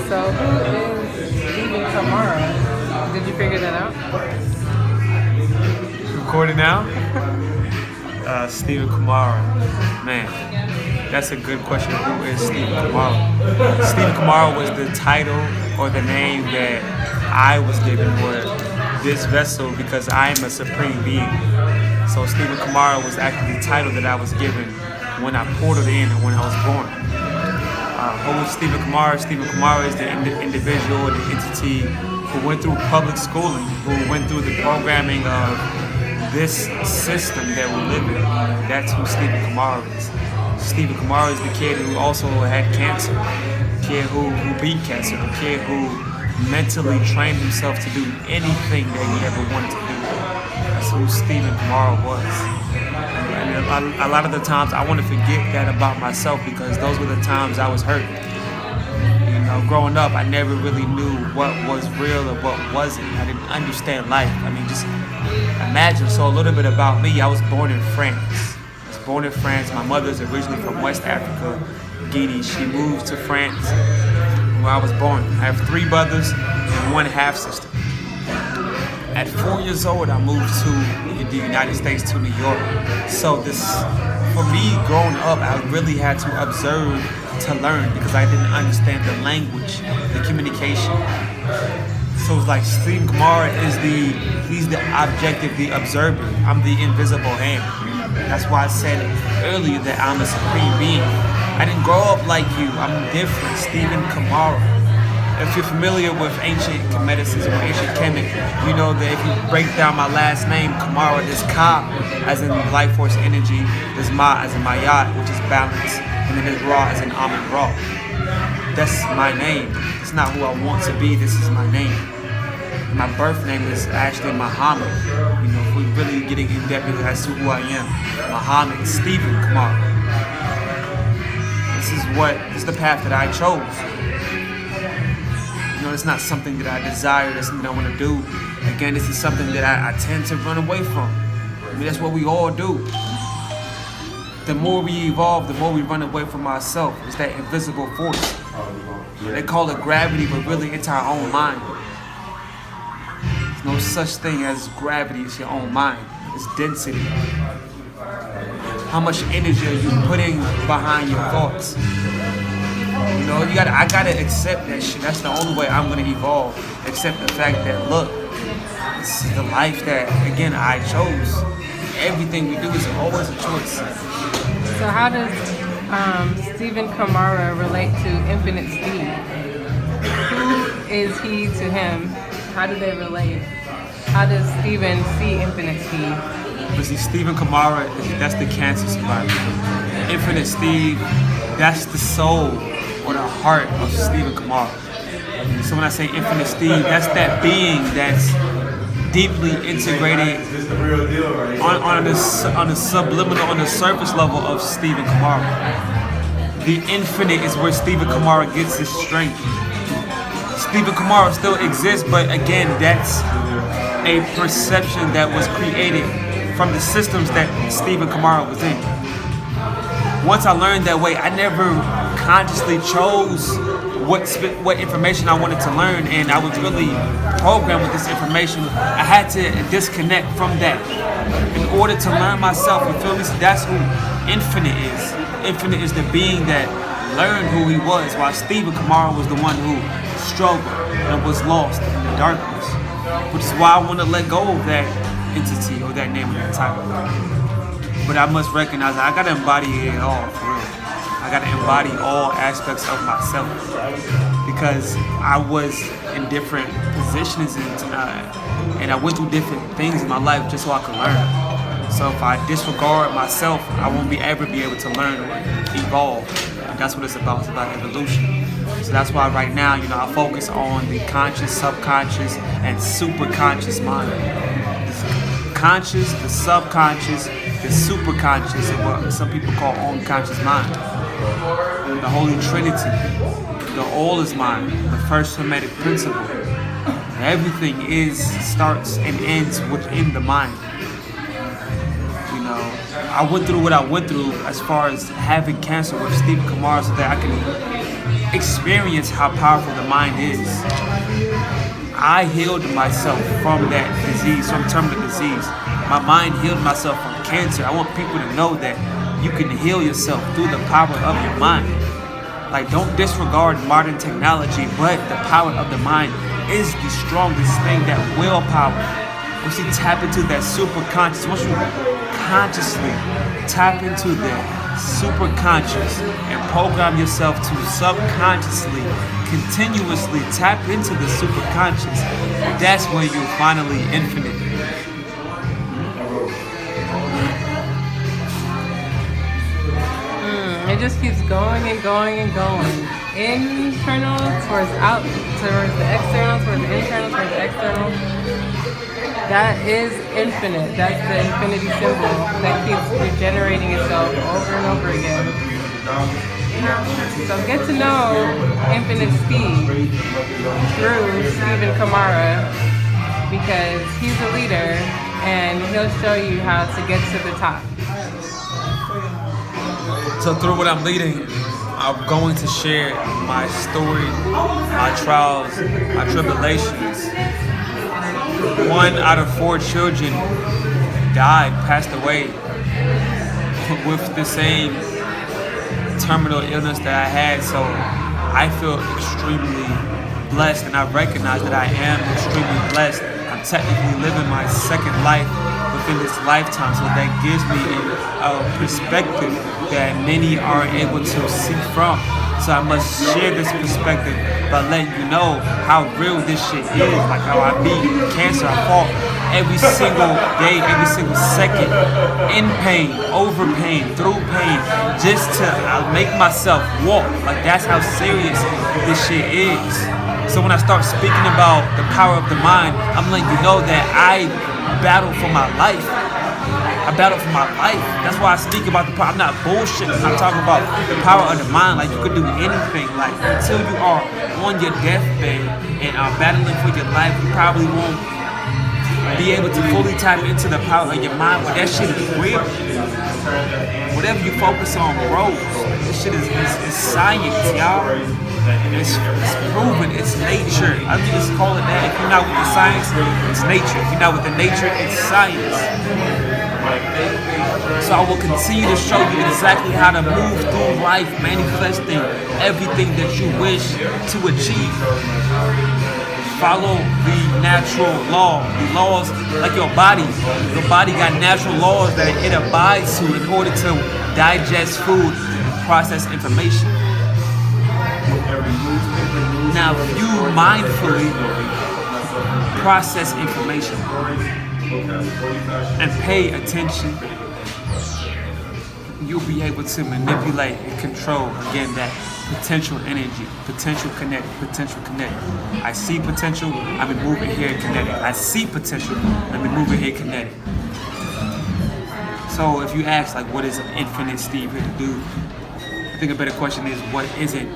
So who is Stephen Kamara? Did you figure that out? Recording now? Stephen Kamara. Man, that's a good question. Who is Stephen Kamara? Stephen Kamara was the title or the name that I was given for this vessel because I am a supreme being. So Stephen Kamara was actually the title that I was given when I portaled in and when I was born. Who is Stephen Kamara? Stephen Kamara is the individual, the entity who went through public schooling, who went through the programming of this system that we live in. That's who Stephen Kamara is. Stephen Kamara is the kid who also had cancer, the kid who beat cancer, the kid who mentally trained himself to do anything that he ever wanted to do. That's who Stephen Kamara was. And a lot of the times I want to forget that about myself because those were the times I was hurt. You know, growing up, I never really knew what was real or what wasn't. I didn't understand life. I mean, just imagine. So a little bit about me. I was born in France. My mother's originally from West Africa, Guinea. She moved to France where I was born. I have 3 brothers and 1 half-sister. At 4 years old, I moved to the United States, to New York. So for me, growing up, I really had to observe to learn because I didn't understand the language, the communication. So it's like Stephen Kamara he's the objective, the observer. I'm the invisible hand. That's why I said earlier that I'm a supreme being. I didn't grow up like you. I'm different. Stephen Kamara. If you're familiar with ancient Kemeticism or ancient Kemet, you know that if you break down my last name, Kamara, there's Ka, as in life force energy, there's Ma, as in Mayat, which is balance, and then there's Ra, as in Amun Ra. That's my name. It's not who I want to be, this is my name. My birth name is actually Muhammad. You know, if we're really getting in depth as to who I am, Muhammad Stephen Kamara. This is the path that I chose. You know, it's not something that I desire, that's something I want to do. Again, this is something that I tend to run away from. I mean, that's what we all do. The more we evolve, the more we run away from ourselves. It's that invisible force. They call it gravity, but really it's our own mind. There's no such thing as gravity, it's your own mind. It's density. How much energy are you putting behind your thoughts? You know, I gotta accept that shit. That's the only way I'm gonna evolve. Accept the fact that, look, this is the life that, again, I chose. Everything we do is always a choice. So how does Stephen Kamara relate to Infinite Steveee? Who is he to him? How do they relate? How does Stephen see Infinite Steveee? But see, Stephen Kamara, that's the cancer survivor. Infinite Steveee, that's the soul or the heart of Stephen Kamara. So when I say Infinite Steveee, that's that being that's deeply integrated on the subliminal, on the surface level of Stephen Kamara. The infinite is where Stephen Kamara gets his strength. Stephen Kamara still exists, but again, that's a perception that was created from the systems that Stephen Kamara was in. Once I learned that way, I never consciously chose what information I wanted to learn, and I was really programmed with this information. I had to disconnect from that in order to learn myself. You feel me? So that's who Infinite is. Infinite is the being that learned who he was, while Stephen Kamara was the one who struggled and was lost in the darkness. Which is why I want to let go of that entity or that name of that title. But I must recognize that I gotta embody it all, for real. I gotta embody all aspects of myself because I was in different positions and I went through different things in my life just so I could learn. So if I disregard myself, I won't ever be able to learn or evolve. And that's what it's about. It's about evolution. So that's why right now, you know, I focus on the conscious, subconscious, and superconscious mind. Conscious, the subconscious, the superconscious, and what some people call unconscious mind. The Holy Trinity, the all is mind, the first Hermetic principle. Everything starts and ends within the mind. You know, I went through what I went through as far as having cancer with Stephen Kamara so that I can experience how powerful the mind is. I healed myself from that disease, from terminal disease. My mind healed myself from cancer. I want people to know that you can heal yourself through the power of your mind. Like, don't disregard modern technology, but the power of the mind is the strongest thing, that willpower. Once you tap into that superconscious, once you consciously tap into that superconscious and program yourself to subconsciously, continuously tap into the superconscious, that's when you're finally infinite. It just keeps going and going and going. Internal towards out, towards the external, towards the internal, towards the external. That is infinite. That's the infinity symbol that keeps regenerating itself over and over again. So get to know Infinite Steve through Steven Kamara, because he's a leader and he'll show you how to get to the top. So through what I'm leading, I'm going to share my story, my trials, my tribulations. 1 out of 4 children died, passed away with the same terminal illness that I had. So I feel extremely blessed, and I recognize that I am extremely blessed. I'm technically living my second life within this lifetime, so that gives me a perspective that many aren't able to see from. So I must share this perspective by letting you know how real this shit is. Like how I beat cancer, I fought every single day, every single second, in pain, over pain, through pain, just to make myself walk. Like, that's how serious this shit is. So when I start speaking about the power of the mind, I'm letting you know that I battle for my life. I battle for my life. That's why I speak about the power. I'm not bullshitting. I'm talking about the power of the mind. Like, you could do anything. Like, until you are on your deathbed and are battling for your life, you probably won't be able to fully tap into the power of your mind. But that shit is real. Whatever you focus on grows. This shit is science, y'all. It's proven. It's nature. I mean, just call it that. If you're not with the science, it's nature. If you're not with the nature, it's science. So I will continue to show you exactly how to move through life, manifesting everything that you wish to achieve. Follow the natural law. The laws, like your body. Your body got natural laws that it abides to in order to digest food and process information. Now, if you mindfully process information and pay attention, you'll be able to manipulate and control, again, that potential energy, potential connect. I see potential, let me move it here and connect it. I see potential, let me move it here and connect it. So if you ask, like, what is Infinite Steve here to do? I think a better question is, what isn't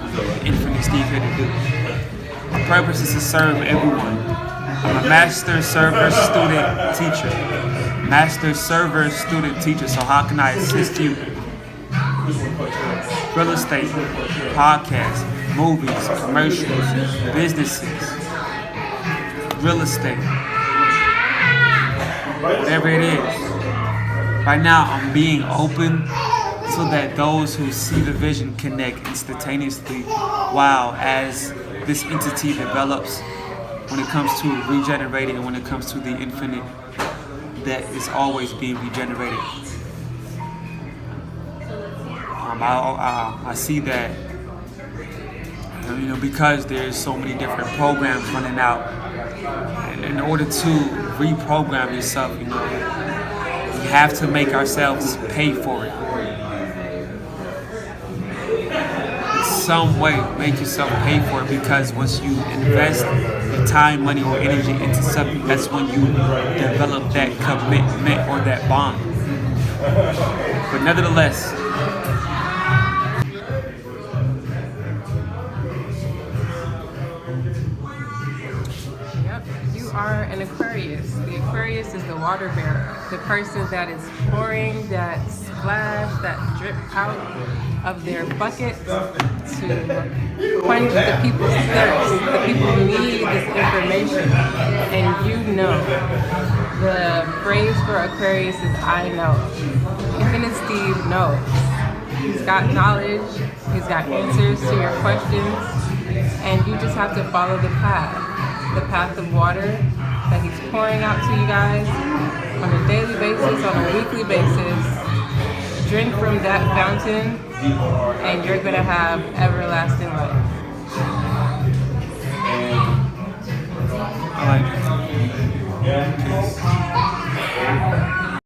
Infinite Steve here to do? My purpose is to serve everyone. I'm a master server, student, teacher. Master server, student, teacher. So how can I assist you? Real estate, podcasts, movies, commercials, businesses, real estate, whatever it is. Right now, I'm being open so that those who see the vision connect instantaneously. Wow, as this entity develops, when it comes to regenerating and when it comes to the infinite that is always being regenerated. I see that, because there's so many different programs running out, and in order to reprogram yourself, we have to make ourselves pay for it. In some way, make yourself pay for it, because once you invest your time, money, or energy into something, that's when you develop that commitment or that bond. But nevertheless, are an Aquarius. The Aquarius is the water bearer, the person that is pouring that splash, that drip out of their bucket to quench the people's thirst, the people who need this information. And you know, the phrase for Aquarius is I know. Infinite Steve knows. He's got knowledge, he's got answers to your questions, and you just have to follow the path of water that he's pouring out to you guys on a daily basis, on a weekly basis. Drink from that fountain, and you're going to have everlasting life. I like it. Peace.